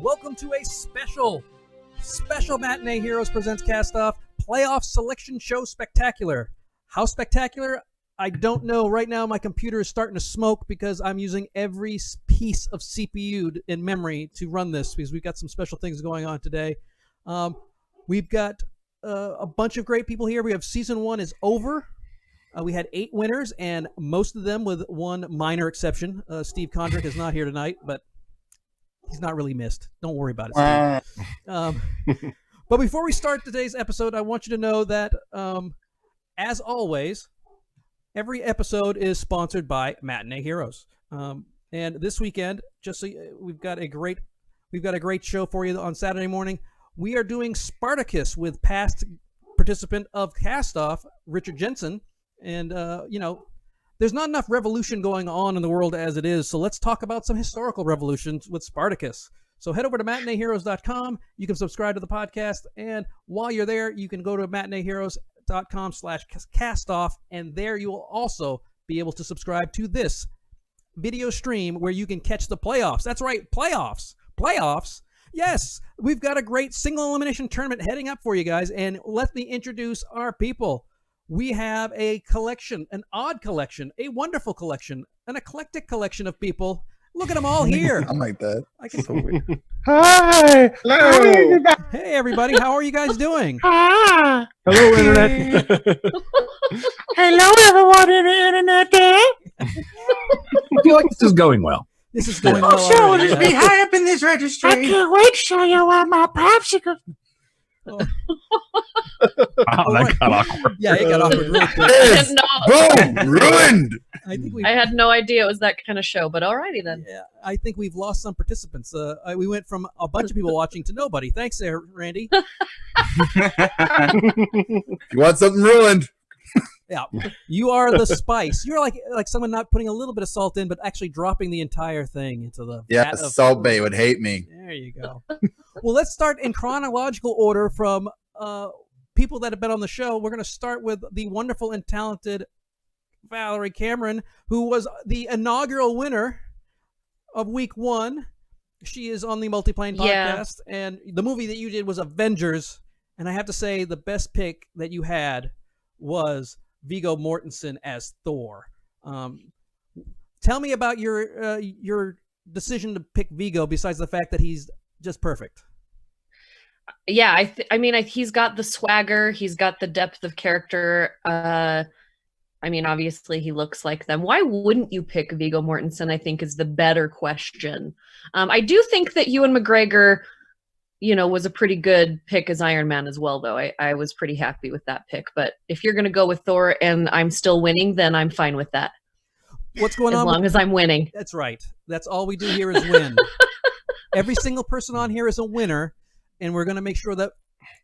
Welcome to a special Matinee Heroes presents CastOFF Playoff Selection Show Spectacular. How spectacular? I don't know. Right now, my computer is starting to smoke because I'm using every piece of CPU in memory to run this because we've got some special things going on today. We've got a bunch of great people here. We have season 1 is over. We had 8 winners, and most of them with one minor exception. Steve Condrick is not here tonight, but he's not really missed. Don't worry about it, Steve. But before we start today's episode, I want you to know that, as always, every episode is sponsored by Matinee Heroes. And this weekend, just so we've got a great show for you on Saturday morning. We are doing Spartacus with past participant of CastOFF, Richard Jensen. And, there's not enough revolution going on in the world as it is, so let's talk about some historical revolutions with Spartacus. So head over to matineeheroes.com. You can subscribe to the podcast, and while you're there, you can go to matineeheroes.com/castoff, and there you will also be able to subscribe to this video stream where you can catch the playoffs. That's right, playoffs. Playoffs? Yes, we've got a great single elimination tournament heading up for you guys, and let me introduce our people. We have a collection, an odd collection, a wonderful collection, an eclectic collection of people. Look at them all here. I'm like that. Hi. Hello. Hey, everybody. How are you guys doing? Hi. Hello, Internet. Hello, everyone in the Internet there. I feel like this is going well. This is going well. Sure, we'll already, just be high up in this registry. I can't wait to show you all my popsicles. Oh. Wow, that got awkward. Yeah, it got awkward really quick. Yes. No, Boom! Ruined! I had no idea it was that kind of show, but alrighty then. Yeah, I think we've lost some participants. We went from a bunch of people watching to nobody. Thanks there, Randy. If you want something ruined. Yeah, you are the spice. You're like someone not putting a little bit of salt in, but actually dropping the entire thing into the Yeah, vat of Salt Bay would hate me. There you go. Well, let's start in chronological order from people that have been on the show. We're going to start with the wonderful and talented Valerie Cameron, who was the inaugural winner of week 1. She is on the Multiplane podcast, and the movie that you did was Avengers. And I have to say, the best pick that you had was Viggo Mortensen as Thor. Tell me about your decision to pick Viggo, besides the fact that he's just perfect. Yeah, I mean, he's got the swagger. He's got the depth of character. Obviously he looks like them. Why wouldn't you pick Viggo Mortensen, I think, is the better question. I do think that Ewan McGregor, was a pretty good pick as Iron Man as well, though. I was pretty happy with that pick. But if you're going to go with Thor and I'm still winning, then I'm fine with that. What's going on? As long as I'm winning. That's right. That's all we do here is win. Every single person on here is a winner, and we're going to make sure that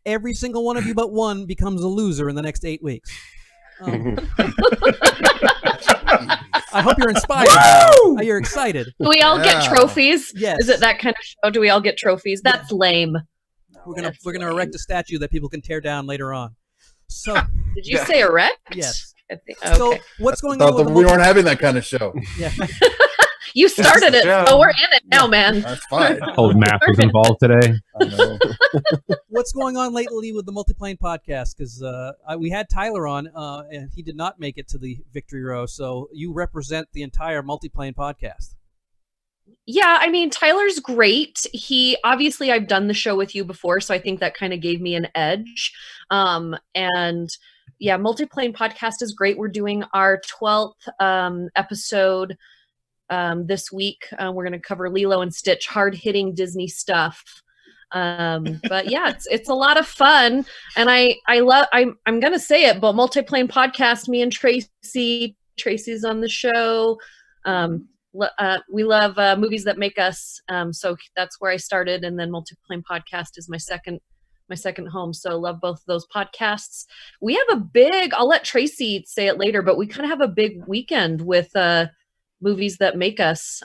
every single one of you but one becomes a loser in the next 8 weeks. I hope you're inspired. You're excited. Do we all get trophies? Yes. Is it that kind of show? Do we all get trophies? That's lame. We're gonna erect a statue that people can tear down later on. So, did you say erect? Yes. Okay. So what's going on? We weren't having that kind of show. Yeah. You started it, so we're in it now, man. That's fine. Old math was involved today. I know. What's going on lately with the Multiplane podcast? Because we had Tyler on, and he did not make it to the victory row. So you represent the entire Multiplane podcast. Yeah, Tyler's great. Obviously I've done the show with you before, so I think that kind of gave me an edge. And yeah, Multiplane podcast is great. We're doing our 12th episode this week. We're going to cover Lilo and Stitch, hard-hitting Disney stuff. But yeah, it's a lot of fun, and I'm going to say it, but Multiplane podcast, me and Tracy's on the show. We love movies that make us. So that's where I started, and then Multiplane podcast is my second home. So I love both of those podcasts. We have a big, I'll let Tracy say it later, but we kind of have a big weekend with movies that make us.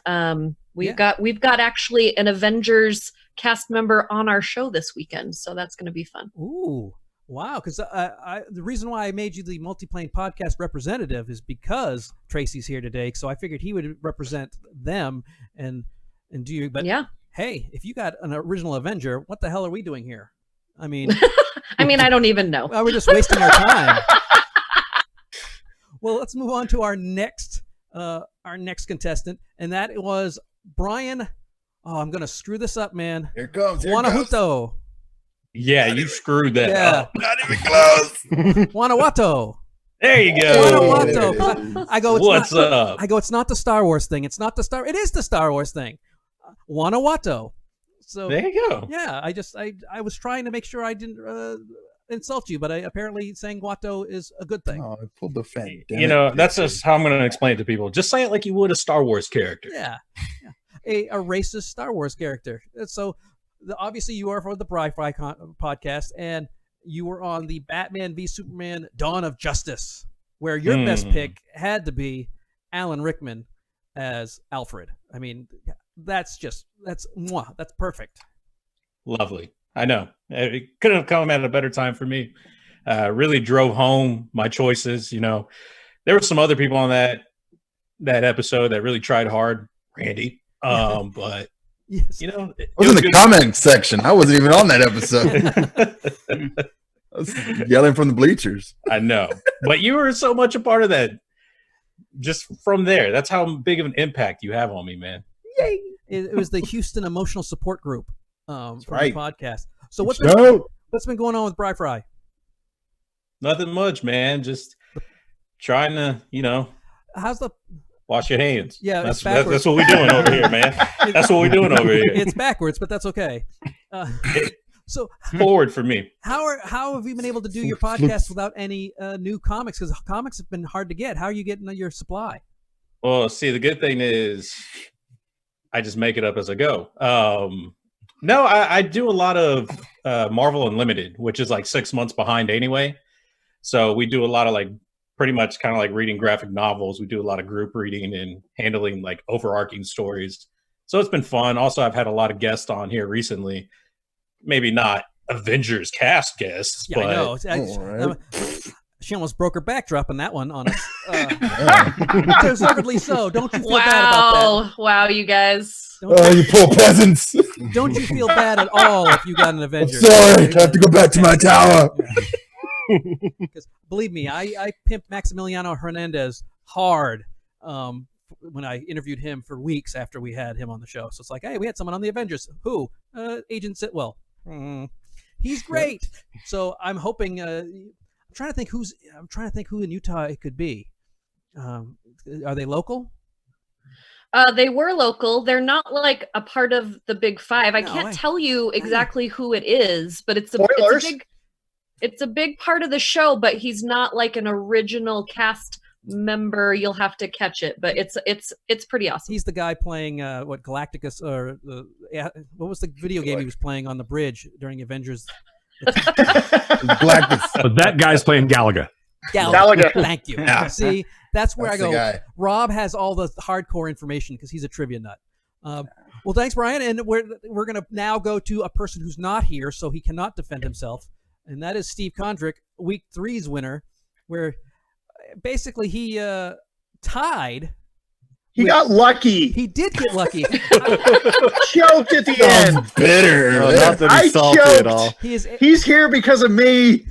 We've got actually an Avengers cast member on our show this weekend, so that's going to be fun. Ooh, wow! Because the reason why I made you the Multiplane podcast representative is because Tracy's here today, so I figured he would represent them and do you. But yeah, hey, if you got an original Avenger, what the hell are we doing here? I mean, I don't even know. well, we're just wasting our time. Well, let's move on to our next contestant, and that was Brian. Oh, I'm gonna screw this up, man. Here it comes. Guanajuato. Yeah, you screwed that up. Not even close. Guanajuato. There you go. Guanajuato. 'Cause I go. What's up? I go. It's not the Star Wars thing. It is the Star Wars thing. Guanajuato. So There you go. yeah, I was trying to make sure I didn't insult you, but apparently saying Guato is a good thing. Oh, I pulled the fan. You know, that's just how I'm going to explain it to people. Just say it like you would a Star Wars character. Yeah. A racist Star Wars character. So obviously you are for the Bri-Fi podcast, and you were on the Batman v Superman Dawn of Justice, where your best pick had to be Alan Rickman as Alfred. I mean, that's perfect. Lovely. I know. It couldn't have come at a better time for me. Really drove home my choices. You know, there were some other people on that episode that really tried hard. Randy. But yes. you know, I was in the comment section. I wasn't even on that episode. I was yelling from the bleachers. I know, but you were so much a part of that. Just from there, that's how big of an impact you have on me, man. Yay! It was the Houston Emotional Support Group from right. the podcast. So what's been going on with Bri Fry? Nothing much, man. Just trying to, you know, How's the wash your hands. Yeah, that's what we're doing over here, man. That's what we're doing over here. It's backwards, but that's okay. So forward for me. How have you been able to do your podcast without any new comics? Because comics have been hard to get. How are you getting your supply? Well, see, the good thing is I just make it up as I go. No, I do a lot of Marvel Unlimited, which is like 6 months behind anyway. So we do a lot of like pretty much kind of like reading graphic novels. We do a lot of group reading and handling like overarching stories. So it's been fun. Also, I've had a lot of guests on here recently. Maybe not Avengers cast guests, Yeah, but I know. She almost broke her back dropping that one on us. Deservedly so. Don't you feel bad about that? Wow, you guys. You poor peasants. Don't you feel bad at all if you got an Avenger? Sorry, I have to go back to my tower. Because believe me, I pimped Maximiliano Hernandez hard when I interviewed him for weeks after we had him on the show. So it's like, hey, we had someone on the Avengers. Who? Agent Sitwell. He's great. So I'm hoping. I'm trying to think who in Utah it could be. Are they local? They were local. They're not like a part of the Big Five. I can't tell you exactly who it is, but it's a big part of the show. But he's not like an original cast member. You'll have to catch it, but it's pretty awesome. He's the guy playing what Galacticus or what was the video game he was playing on the bridge during Avengers? Galactus. But that guy's playing Galaga. Galaga. Thank you. Yeah. See, that's where That's I the go. guy. Rob has all the hardcore information because he's a trivia nut. Well, thanks, Brian. And we're going to now go to a person who's not here, so he cannot defend himself, and that is Steve Kondrick, Week 3's winner, where basically he tied. He got lucky. He did get lucky. Choked at the I'm end. bitter. Not that he's salty at all. He's here because of me.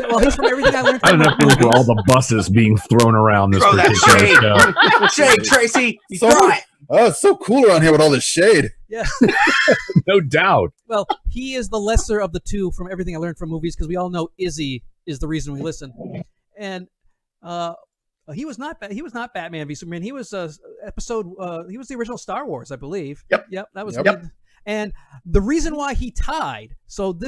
Well, he's from everything I learned I from don't know if all the buses being thrown around this particular show. Shade, Tracy. You So- throw it. Oh, it's so cool around here with all this shade. Yeah. No doubt. Well, he is the lesser of the two from everything I learned from movies because we all know Izzy is the reason we listen. And he was not Batman v Superman. He was episode. He was the original Star Wars, I believe. Yep. That was. Yep. And the reason why he tied. So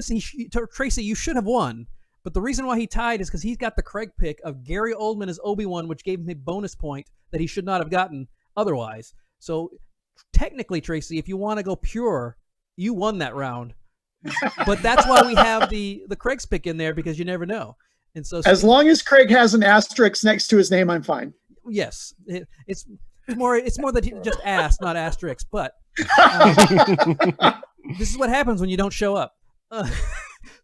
Tracy, you should have won. But the reason why he tied is because he's got the Craig pick of Gary Oldman as Obi-Wan, which gave him a bonus point that he should not have gotten otherwise. So technically, Tracy, if you want to go pure, you won that round. But that's why we have the Craig's pick in there because you never know. And so, As long as Craig has an asterisk next to his name, I'm fine. yes, it's more that he just asked, not asterisks. But this is what happens when you don't show up.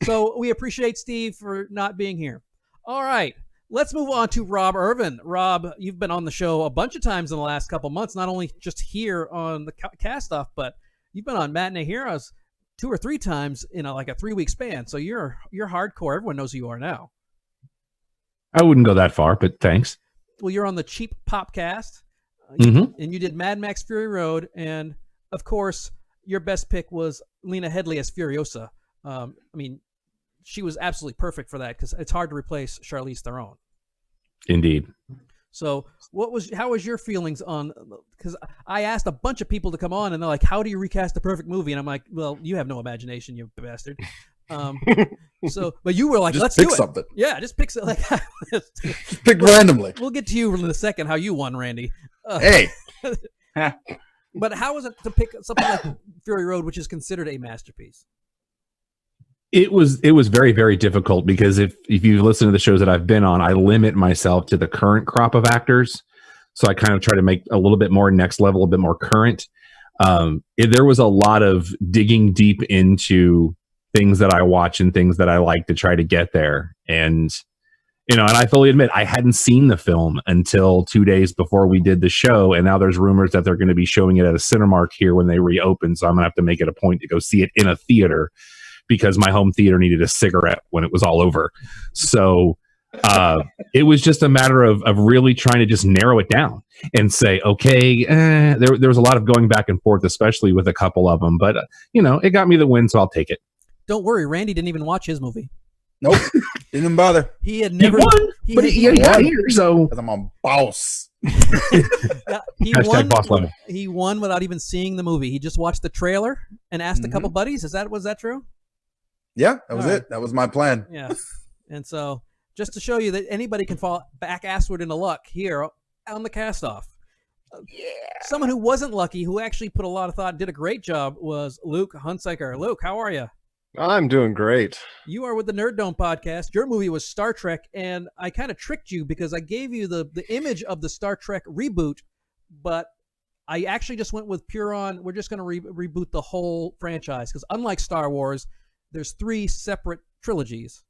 So we appreciate Steve for not being here. All right, let's move on to Rob Irvin. Rob, you've been on the show a bunch of times in the last couple months, not only just here on the CastOFF, but you've been on Matinee Heroes 2 or 3 times in like a 3-week span. So you're hardcore. Everyone knows who you are now. I wouldn't go that far, but thanks. Well, you're on the Cheap Popcast, Mhm. and you did Mad Max Fury Road, and of course, your best pick was Lena Headey as Furiosa. I mean, she was absolutely perfect for that because it's hard to replace Charlize Theron. Indeed. So, how was your feelings on? Because I asked a bunch of people to come on, and they're like, "How do you recast a perfect movie?" And I'm like, "Well, you have no imagination, you bastard." But you were like, Just "Let's pick do it." something. Yeah, just pick something. Like, Just pick randomly. we'll get to you in a second. How you won, Randy? Hey, But how was it to pick something like Fury Road, which is considered a masterpiece? It was very, very difficult because if you listen to the shows that I've been on, I limit myself to the current crop of actors. So I kind of try to make a little bit more next level, a bit more current. There was a lot of digging deep into things that I watch and things that I like to try to get there. And, and I fully admit I hadn't seen the film until 2 days before we did the show. And now there's rumors that they're going to be showing it at a Cinemark here when they reopen. So I'm going to have to make it a point to go see it in a theater, because my home theater needed a cigarette when it was all over. So it was just a matter of really trying to just narrow it down and say, okay, there was a lot of going back and forth, especially with a couple of them. But, it got me the win, so I'll take it. Don't worry, Randy didn't even watch his movie. nope, didn't even bother. He had never. He won here, so Because I'm a boss. He Hashtag won. boss level. He won without even seeing the movie. He just watched the trailer and asked a couple buddies. Was that true? Yeah, that was All right. it. That was my plan. Yeah. And so, just to show you that anybody can fall back assward into luck here on the cast-off. Someone who wasn't lucky, who actually put a lot of thought, did a great job, was Luke Hunsaker. Luke, how are you? I'm doing great. You are with the Nerd Dome podcast. Your movie was Star Trek, and I kind of tricked you because I gave you the image of the Star Trek reboot, but I actually just went with pure on, we're just going to reboot the whole franchise, because unlike Star Wars, there's 3 separate trilogies,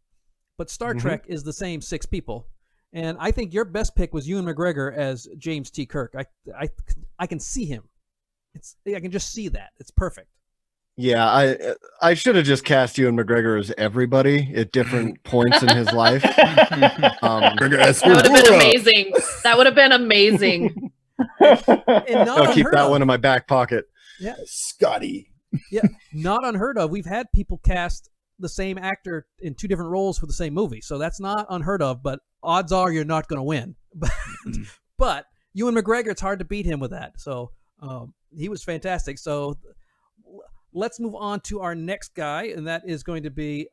but Star Trek is the same 6 people. And I think your best pick was Ewan McGregor as James T. Kirk. I can see him. I can just see that. It's perfect. Yeah, I should have just cast Ewan McGregor as everybody at different points in his life. McGregor as That would have been Uhura. amazing. That would have been amazing. And not I'll keep unheard that of. one in my back pocket. Yeah, Scotty. yeah, not unheard of. We've had people cast the same actor in 2 different roles for the same movie, so that's not unheard of. But odds are you're not going to win. But Ewan McGregor, it's hard to beat him with that. So he was fantastic. So let's move on to our next guy, and that is going to be.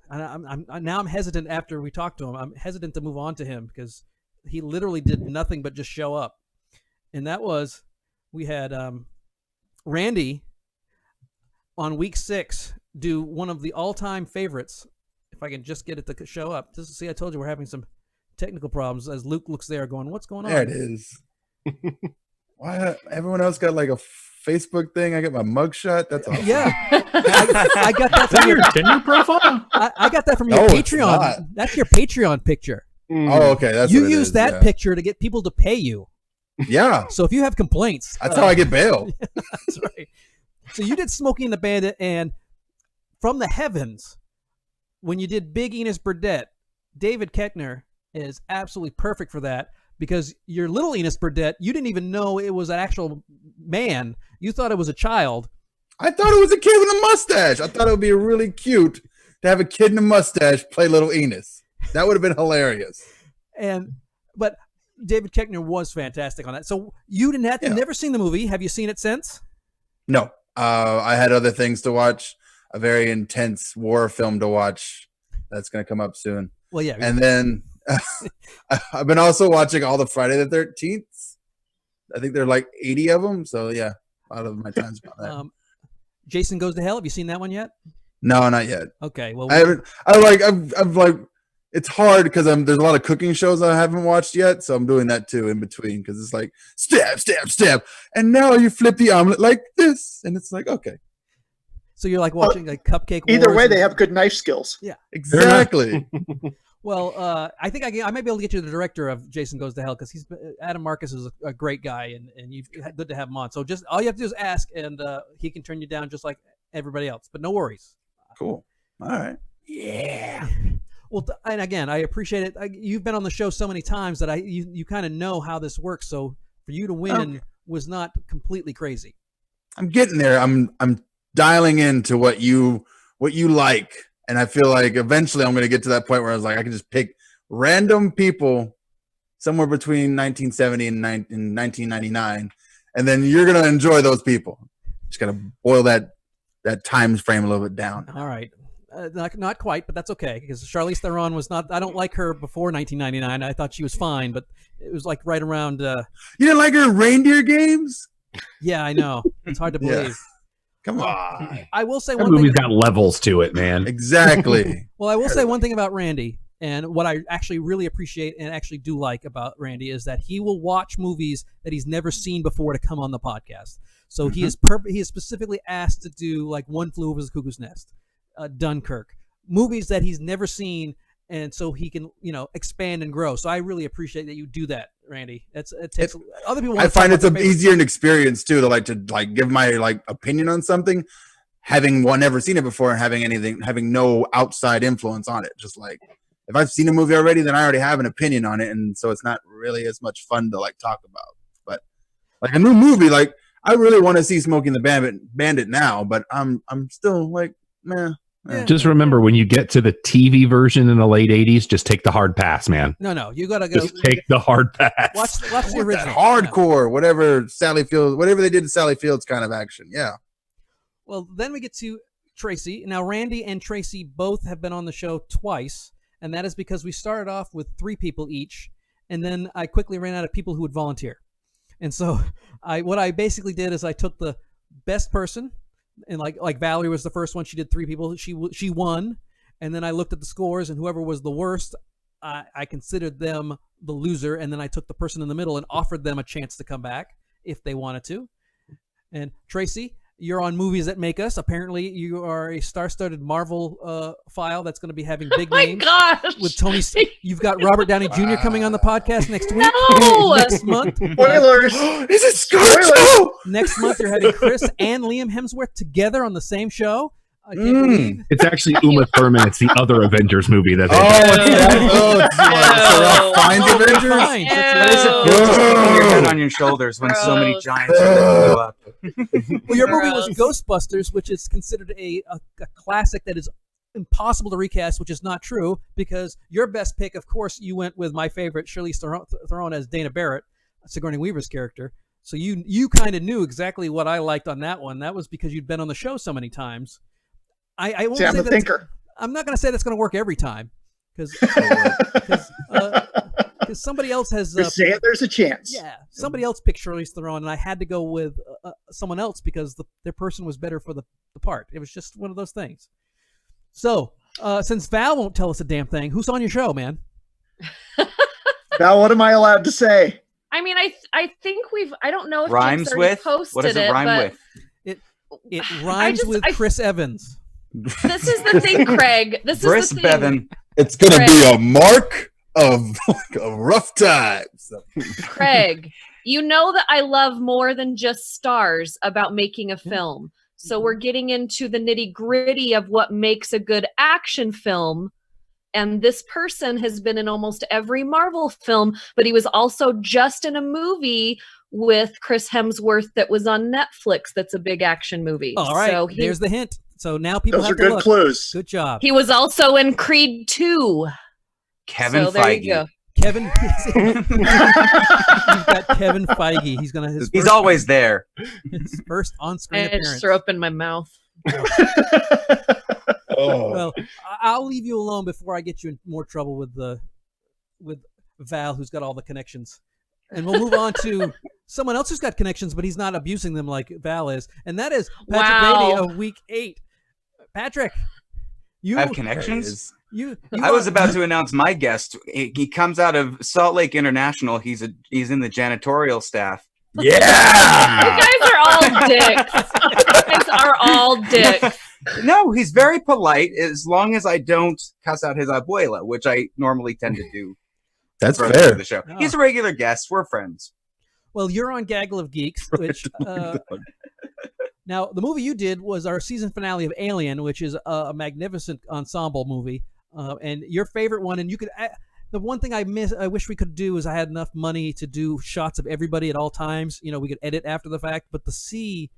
I'm hesitant after we talked to him. I'm hesitant to move on to him because he literally did nothing but just show up, and that was we had Randy on week 6 do one of the all-time favorites. If I can just get it to show up. See, I told you we're having some technical problems as Luke looks there going, what's going on? There it is. Why everyone else got like a Facebook thing? I got my mugshot. That's awesome. Yeah. I got that from your Tinder profile? I got that from your No, it's Patreon. not. That's your Patreon picture. Oh, okay. That's You what it use is, that yeah. picture to get people to pay you. Yeah, So if you have complaints, that's how I get bail. That's right. So you did Smokey and the Bandit, and from the heavens, when you did Big Enos Burdett, David Koechner is absolutely perfect for that because your little Enos Burdett, you didn't even know it was an actual man. You thought it was a child. I thought it was a kid with a mustache. I thought it would be really cute to have a kid in a mustache play little Enos. That would have been hilarious. But David Koechner was fantastic on that. So you didn't have never seen the movie. Have you seen it since? No, I had other things to watch. A very intense war film to watch. That's going to come up soon. Well, yeah. And then I've been also watching all the Friday the 13th. I think there are like 80 of them. So yeah, a lot of my time's about that. Jason Goes to Hell. Have you seen that one yet? No, not yet. Okay. Well, I haven't. I've like. It's hard because there's a lot of cooking shows I haven't watched yet, so I'm doing that too in between because it's like stab, stab, stab, and now you flip the omelet like this, and it's like okay, so you're like watching like Cupcake Wars. Either way, they have good knife skills. Yeah. exactly. Well, I think I might be able to get you the director of Jason Goes to Hell because Adam Marcus is a great guy and you good to have him on. So just all you have to do is ask, and he can turn you down just like everybody else. But no worries. Cool. All right. Yeah. Well, and again, I appreciate it. You've been on the show so many times that you kind of know how this works. So for you to win was not completely crazy. I'm getting there. I'm dialing into what you like, and I feel like eventually I'm going to get to that point where I was like, I can just pick random people somewhere between 1970 and 1999, and then you're going to enjoy those people. Just got to boil that time frame a little bit down. All right. Not quite, but that's okay because Charlize Theron was not. I don't like her before 1999. I thought she was fine, but it was like right around. You didn't like her in Reindeer Games? Yeah, I know. It's hard to believe. Yeah. Come on. I will say That one movie's thing. got levels to it, man. Exactly. Well, I will say one thing about Randy, and what I actually really appreciate and actually do like about Randy is that he will watch movies that he's never seen before to come on the podcast. So he is specifically asked to do like One Flew Over the Cuckoo's Nest, Dunkirk, movies that he's never seen, and so he can expand and grow. So I really appreciate that you do that, Randy. It takes other people. I find it's easier an experience too to give my opinion on something, having never seen it before and having no outside influence on it. Just like if I've seen a movie already, then I already have an opinion on it, and so it's not really as much fun to talk about. But like a new movie, I really want to see Smokey and the Bandit now, but I'm still meh. Yeah. Just remember, when you get to the TV version in the late 80s, just take the hard pass, man. No, you gotta go. Just take the hard pass. Watch the original. Hardcore, whatever they did to Sally Fields kind of action. Yeah. Well, then we get to Tracy. Now, Randy and Tracy both have been on the show twice, and that is because we started off with 3 people each, and then I quickly ran out of people who would volunteer. And so what I basically did is I took the best person, and like Valerie was the first one. She did 3 people. She won, and then I looked at the scores, and whoever was the worst, I considered them the loser, and then I took the person in the middle and offered them a chance to come back if they wanted to. And Tracy, you're on Movies That Make Us. Apparently, you are a star-studded Marvel file that's going to be having big names. My gosh! With Tony, you've got Robert Downey Jr. coming on the podcast next week. No! Next month. Spoilers. Is it Scarlet? Next month, you're having Chris and Liam Hemsworth together on the same show. I can't believe. It's actually Uma Thurman. It's the other Avengers movie that Finds Avengers? Fine. What does it feel just putting your head on your shoulders when so many Gross. giants blew up? Well, your movie was Gross. Ghostbusters, which is considered a classic that is impossible to recast, which is not true because your best pick, of course, you went with my favorite, Charlize Theron as Dana Barrett, Sigourney Weaver's character. So you kind of knew exactly what I liked on that one. That was because you'd been on the show so many times. I won't See, I'm say a that thinker. I'm not going to say that's going to work every time because somebody else has. Just say it, there's a chance. Yeah, somebody else picked Charlize Theron, and I had to go with someone else because their person was better for the part. It was just one of those things. So, since Val won't tell us a damn thing, who's on your show, man? Now, what am I allowed to say? I mean, I think I don't know if Rhymes Jake's already with? posted What does it rhyme but with? It rhymes with Chris Evans. This is the thing, Craig. This Briss is the thing. Bevan. It's gonna be a mark of rough times. Craig, you know that I love more than just stars about making a film. So we're getting into the nitty-gritty of what makes a good action film. And this person has been in almost every Marvel film, but he was also just in a movie with Chris Hemsworth that was on Netflix that's a big action movie. All right, So there's the hint. So now people Those have are to good look. clues. Good job. he was also in Creed 2. Kevin So there you go. Feige. Kevin. You've got Kevin Feige. He's gonna He's always there. his first on-screen And I appearance. just throw up in my mouth. Well, I'll leave you alone before I get you in more trouble with Val, who's got all the connections. And we'll move on to someone else who's got connections, but he's not abusing them like Val is, and that is Patrick Wow. Beatty of Week 8. Patrick, you I have connections. You I was about to announce my guest. He comes out of Salt Lake International. He's in the janitorial staff. You guys are all dicks. You guys are all dicks. No, he's very polite as long as I don't cuss out his abuela, which I normally tend to do. That's throughout fair. The show. Oh. He's a regular guest. We're friends. Well, you're on Gaggle of Geeks, which now the movie you did was our season finale of Alien, which is a magnificent ensemble movie, and your favorite one. And you could. The one thing I wish we could do is I had enough money to do shots of everybody at all times. You know, we could edit after the fact, but to see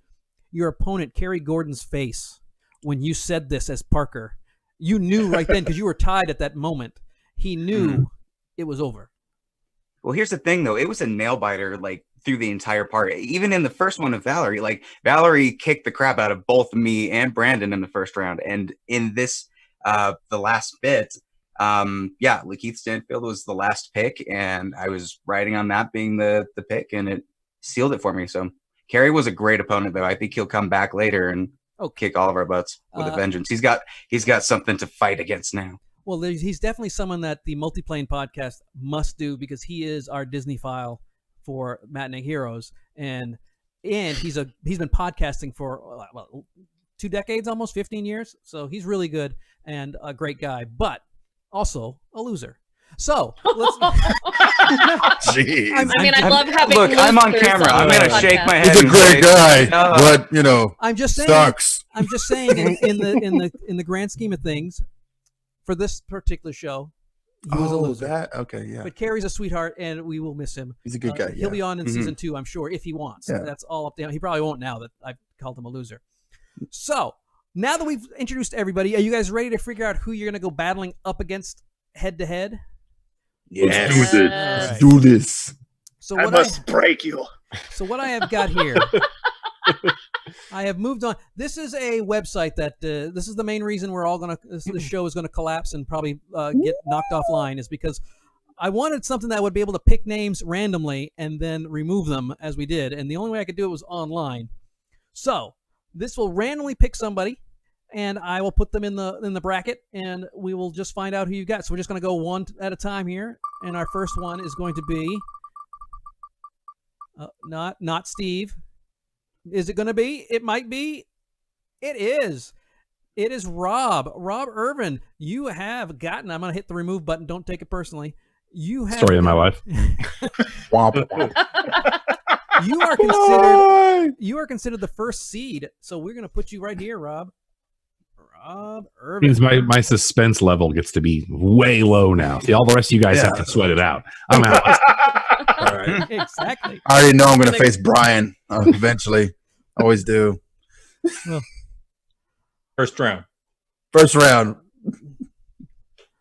your opponent, Kerry Gordon's face when you said this as Parker, you knew right then because you were tied at that moment. He knew it was over. Well, here's the thing, though. It was a nail biter, like, through the entire part. Even in the first one of Valerie, like, Valerie kicked the crap out of both me and Brandon in the first round. And in this, the last bit, Lakeith Stanfield was the last pick, and I was riding on that being the pick, and it sealed it for me. So Kerry was a great opponent, though. I think he'll come back later and kick all of our butts with a vengeance. He's got something to fight against now. Well, he's definitely someone that the Multiplane podcast must do because he is our Disney file for Matinee Heroes, and he's been podcasting for 2 decades, almost 15 years. So he's really good and a great guy, but also a loser. So let's. Jeez. I love having. Look, I'm on losers camera. on I'm the gonna podcast. shake my head. He's a and great say, guy, "No." but I'm just saying. sucks. I'm just saying in the grand scheme of things, for this particular show, he was a loser. Okay, yeah. But Kerry's a sweetheart, and we will miss him. He's a good guy. He'll be on in Mhm. season 2, I'm sure, if he wants. Yeah. That's all up to him. He probably won't now that I've called him a loser. So now that we've introduced everybody, are you guys ready to figure out who you're going to go battling up against head to head? Yes. Let's do it. Let's do this. So I what must break you. So what I have got here, I have moved on. This is a website that this is the main reason we're all the show is gonna collapse and probably get knocked offline is because I wanted something that would be able to pick names randomly and then remove them as we did, and the only way I could do it was online. So this will randomly pick somebody, and I will put them in the bracket, and we will just find out who you got. So we're just gonna go one at a time here, and our first one is going to be not Steve. Is it going to be? It might be. It is. It is Rob. Rob Irvin. You have gotten. I'm going to hit the remove button. Don't take it personally. You have Story of my life. Womp, womp. You are considered. You are considered the first seed. So we're going to put you right here, Rob. Rob Irvin. Means my suspense level gets to be way low now. See, all the rest of you guys have to sweat it out. I'm out. All right. Exactly. I already know I'm going to face Brian eventually. Always do. First round. First round.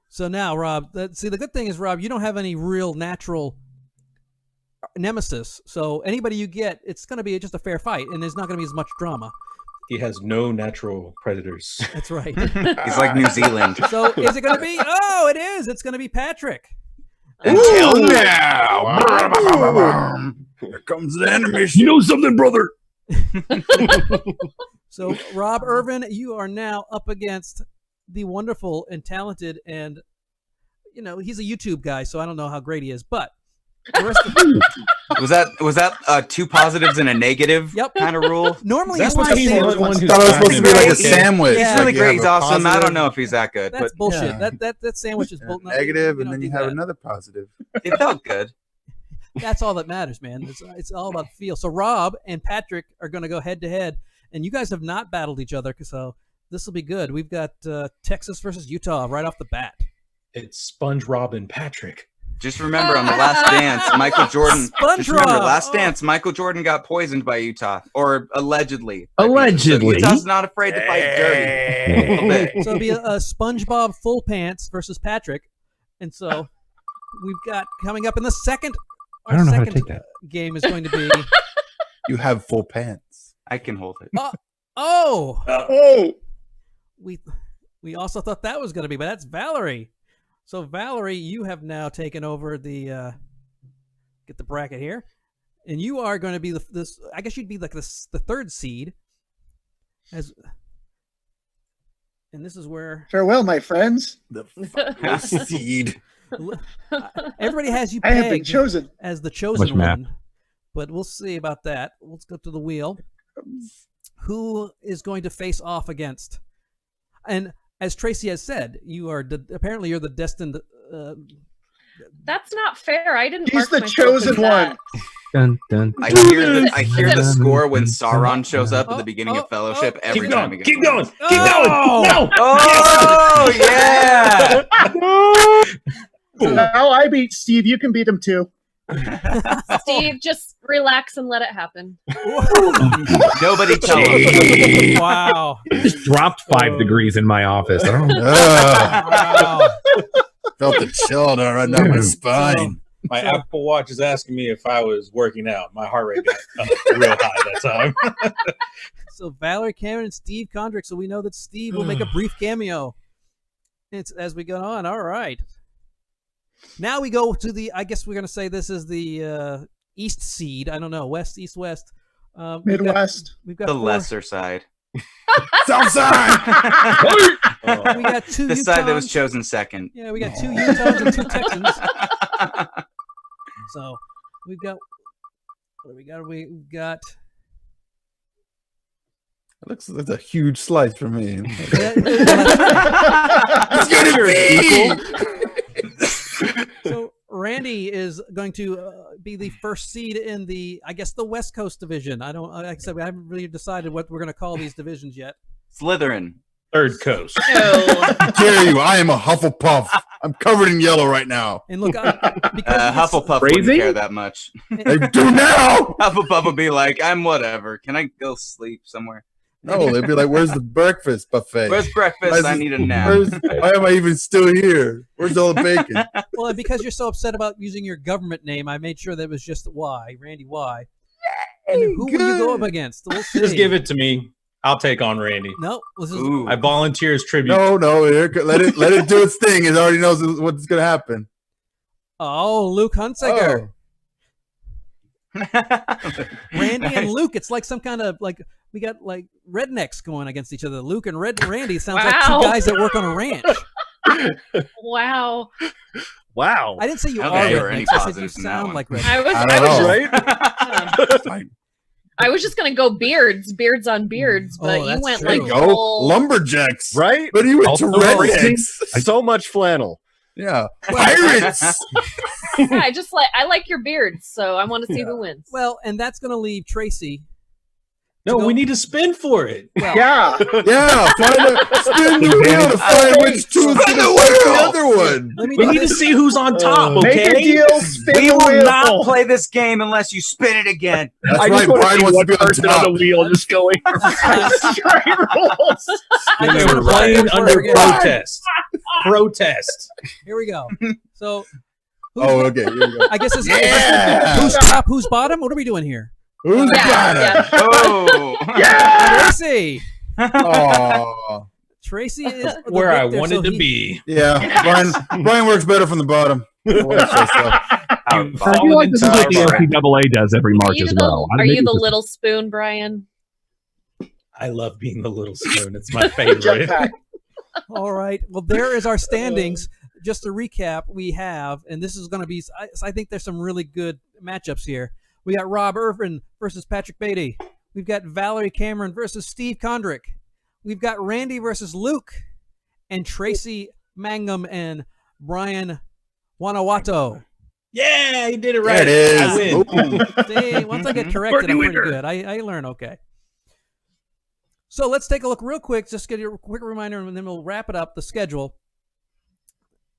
So now, Rob, see, the good thing is, Rob, you don't have any real natural nemesis. So anybody you get, it's going to be just a fair fight, and there's not going to be as much drama. He has no natural predators. That's right. He's like New Zealand. So is it going to be? Oh, it is. It's going to be Patrick. Until now. Here comes the enemy. You know something, brother? So, Rob Irvin, you are now up against the wonderful and talented, and he's a YouTube guy, so I don't know how great he is, but the rest of Was that 2 positives and a negative Yep. kind of rule? normally you're That's supposed why to he's say the one I who's thought it was supposed to be like a sandwich. He's Yeah. really Like you great. have He's a awesome. I positive, don't know if he's that good, that's but bullshit. Yeah. That sandwich is bull. negative, we and don't then do you have that. another positive. it felt good. That's all that matters, man. It's all about feel. So Rob and Patrick are going to go head to head, and you guys have not battled each other, so this will be good. We've got Texas versus Utah right off the bat. It's Sponge Rob and Patrick. Just remember on the Last Dance, Michael Jordan. Just remember, SpongeBob. Last Dance, Michael Jordan got poisoned by Utah, or allegedly. Allegedly. So Utah's not afraid to fight dirty. A little bit. So it'll be a SpongeBob full pants versus Patrick, and so we've got coming up in the second. I don't know how to second take that. game is going to be. You have full pants. I can hold it. Oh, We also thought that was going to be, but that's Valerie. So Valerie, you have now taken over the get the bracket here, and you are going to be this. I guess you'd be like the third seed. And this is where farewell, my friends. The seed. everybody has you I have been pegged chosen. as the chosen Much math. one, but we'll see about that. Let's go to the wheel. Who is going to face off against And as Tracy has said, you are apparently you're the destined. That's not fair. I didn't. He's mark the myself chosen as that. one. Dun, dun, I hear the score when Sauron shows up at the beginning of Fellowship every Keep time going. he Keep goes. going. Keep Oh! going. No. Oh yeah! Now I beat Steve. You can beat him too. Steve, just relax and let it happen. Nobody tell him. Wow. Just dropped 5 degrees in my office. I don't know. Wow. Felt the chill run down my spine. My Apple Watch is asking me if I was working out. My heart rate got real high that time. So Valerie Cameron and Steve Condrick. So we know that Steve will make a brief cameo. It's as we go on. All right. Now we go to the. I guess we're going to say this is the East seed. I don't know. West, East, West. Midwest. We've got The four- lesser side. Southside. We got two. The side that was Utahns. chosen second. Yeah, we got 2 Utahns and 2 Texans. So we've got. What do we got? We've got. Looks like a huge slice for me. Yeah, It's gonna be. so Randy is going to be the first seed in the, I guess, the West Coast division. I don't, like I said, we haven't really decided what we're going to call these divisions yet. Slytherin. Third coast. I dare you! I am a Hufflepuff. I'm covered in yellow right now. And look, because Hufflepuff Crazy? wouldn't care that much. They do now. Hufflepuff would be like, I'm whatever. Can I go sleep somewhere? No, they'd be like, "Where's the breakfast buffet? Where's breakfast? I need a nap. Why am I even still here? Where's all the bacon?" well, and because you're so upset about using your government name, I made sure that it was just Y, Randy Y. And who will you go up against? We'll see. Just give it to me. I'll take on Randy. No, this is, Ooh. I volunteer as tribute. No, let it do its thing. It already knows what's gonna happen. oh, Luke Hunsaker. Oh. Randy and Luke. It's like some kind of like we got like rednecks going against each other. Luke and Randy sounds like Wow. 2 guys that work on a ranch. Wow. Wow. I didn't say you I are don't think there were any rednecks. I said you positives in that sound one. like rednecks. I was I I don't was, know. Fine. I was just gonna go beards on beards, but Oh, you that's went true. like There you go. full- Lumberjacks. Right? But he went Also to racing. rednecks. So much flannel. Yeah. Pirates. Yeah, I like your beards, so I want to see who wins. Well, and that's going to leave Tracy. No, go- we need to spin for it. Well, Yeah. Yeah. Spin the wheel to find which two is going to win the other one. let me We do need to this. see who's on top, Make a okay? deal. Spin We the will wheel. not play this game unless you spin it again. That's I right. just want Brian to see wants to one be on person on top. the wheel just going straight rolls. I And just we're wanna play playing it for under again. protest. Protest. Here we go. So, Oh, okay. Here we go. I guess it's Yeah. who's top, who's bottom. What are we doing here? Who's got it? Yeah. Oh. Tracy. Oh. Tracy is the Where I victor, wanted so to he- be. Yeah. Brian works better from the bottom. Let's say so. You've I feel fallen like this is into what the our trap. NCAA does every Are March you as the, well. are you the little spoon, Brian? I love being the little spoon. It's my favorite. Jetpack. All right. Well, there is our standings. Just to recap, we have, and this is going to be, I think there's some really good matchups here. We got Rob Irvin versus Patrick Beatty. We've got Valerie Cameron versus Steve Condrick. We've got Randy versus Luke. And Tracy Mangum and Brian Wanawato. Yeah, you did it right. There it I is. win. Ooh. See, once I get corrected, I'm pretty good. I learn okay. So let's take a look real quick. Just get a quick reminder, and then we'll wrap it up, the schedule.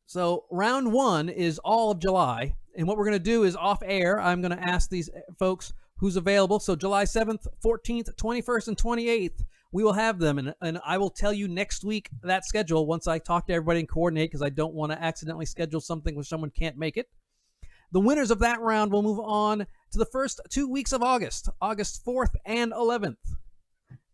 So round 1 is all of July. And what we're going to do is off air, I'm going to ask these folks who's available. So July 7th, 14th, 21st, and 28th, we will have them. And I will tell you next week that schedule once I talk to everybody and coordinate, because I don't want to accidentally schedule something where someone can't make it. The winners of that round will move on to the first 2 weeks of August, August 4th and 11th.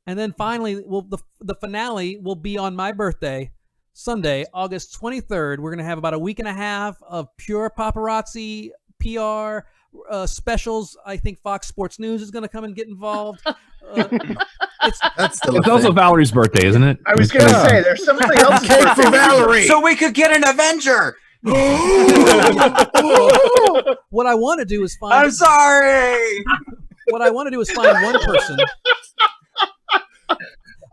And then finally, the finale will be on my birthday, Sunday, August 23rd. We're going to have about a week and a half of pure paparazzi, PR, specials. I think Fox Sports News is going to come and get involved. That's still a It's also thing. Valerie's birthday, isn't it? I was going to say, there's somebody else's Cake birthday. for Valerie. So we could get an Avenger. What I want to do is I'm find. sorry. What I want to do is find one person.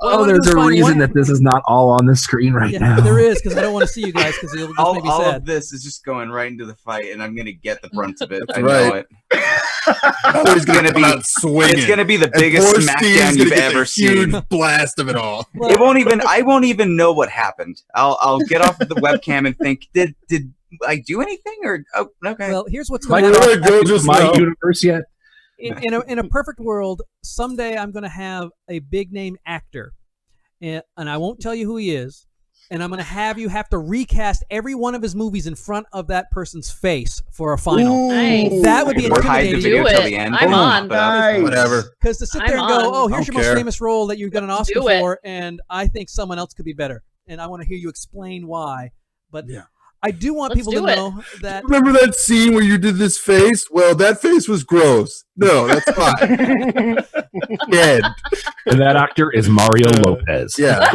I wanna there's do is a find reason one- that this is not all on the screen right Yeah, now. there is, because I don't want to see you guys because it'll just all, make me all sad. of this is just going right into the fight, and I'm gonna get the brunt of it. That's I know right. it. He's gonna gonna come be- out swinging. It's gonna be the And biggest poor Steve's smackdown gonna you've get the ever seen. huge blast of it all. It won't even. I won't even know what happened. I'll get off of the webcam and think, did I do anything or okay? Well, here's what's Mike, going to Where happen. to go just my now. universe yet? In a perfect world, someday I'm going to have a big name actor, and I won't tell you who he is, and I'm going to have you have to recast every one of his movies in front of that person's face for a final. Nice. That would be or hide the intimidating. video Do till it. the end. I'm Boom. on. But, Nice. Whatever. Because to sit there and I'm go, on. oh, here's your Don't most care. famous role that you got an Oscar do it. for, and I think someone else could be better, and I want to hear you explain why. But Yeah. I do want Let's people to do it. know that Remember that scene where you did this face? Well, that face was gross. No, that's fine. Dead. And that actor is Mario Lopez. Yeah.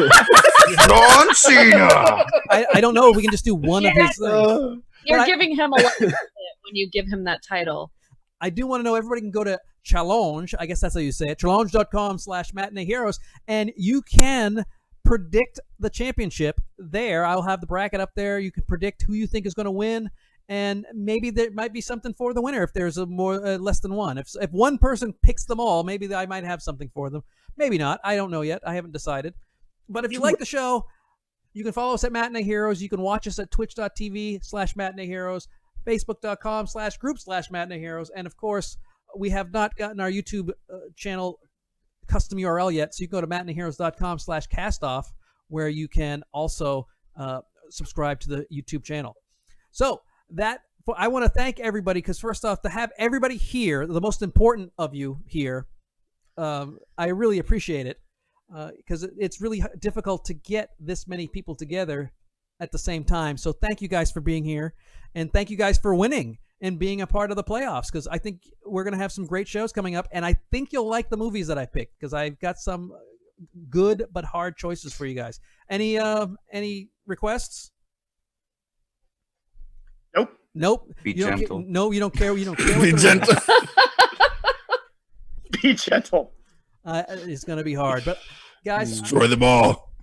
John Cena. I don't know if we can just do one of his things. You're But I- giving him a lot of credit when you give him that title. I do want to know everybody can go to Challenge, I guess that's how you say it, challenge.com/matinee heroes, and you can predict the championship there. I'll have the bracket up there. You can predict who you think is going to win, and maybe there might be something for the winner if there's a more less than one. If one person picks them all, maybe I might have something for them. Maybe not. I don't know yet. I haven't decided. But if you like the show, you can follow us at Matinee Heroes. You can watch us at twitch.tv/Matinee Heroes, facebook.com/group/Matinee Heroes, and of course, we have not gotten our YouTube channel custom URL yet, so you can go to matineeheroes.com/castoff, where you can also subscribe to the YouTube channel. So I want to thank everybody, because first off, to have everybody here, the most important of you here, I really appreciate it, because it's really difficult to get this many people together at the same time. So thank you guys for being here, and thank you guys for winning and being a part of the playoffs, because I think we're going to have some great shows coming up, and I think you'll like the movies that I picked, because I've got some good but hard choices for you guys. Any requests? Nope. Be You don't gentle. no, you don't care. You don't care. Be what the- gentle. Be gentle. It's going to be hard, but guys, Destroy them all.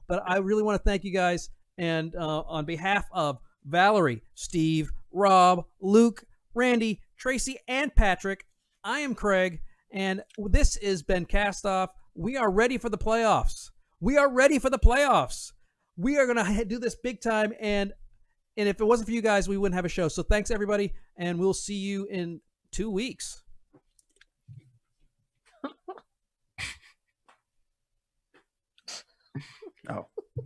but I really want to thank you guys, and on behalf of Valerie, Steve, Rob, Luke, Randy, Tracy, and Patrick, I am Craig, and this has been Cast Off. We are ready for the playoffs. We are ready for the playoffs. We are going to do this big time, and if it wasn't for you guys, we wouldn't have a show. So thanks, everybody, and we'll see you in 2 weeks. Oh.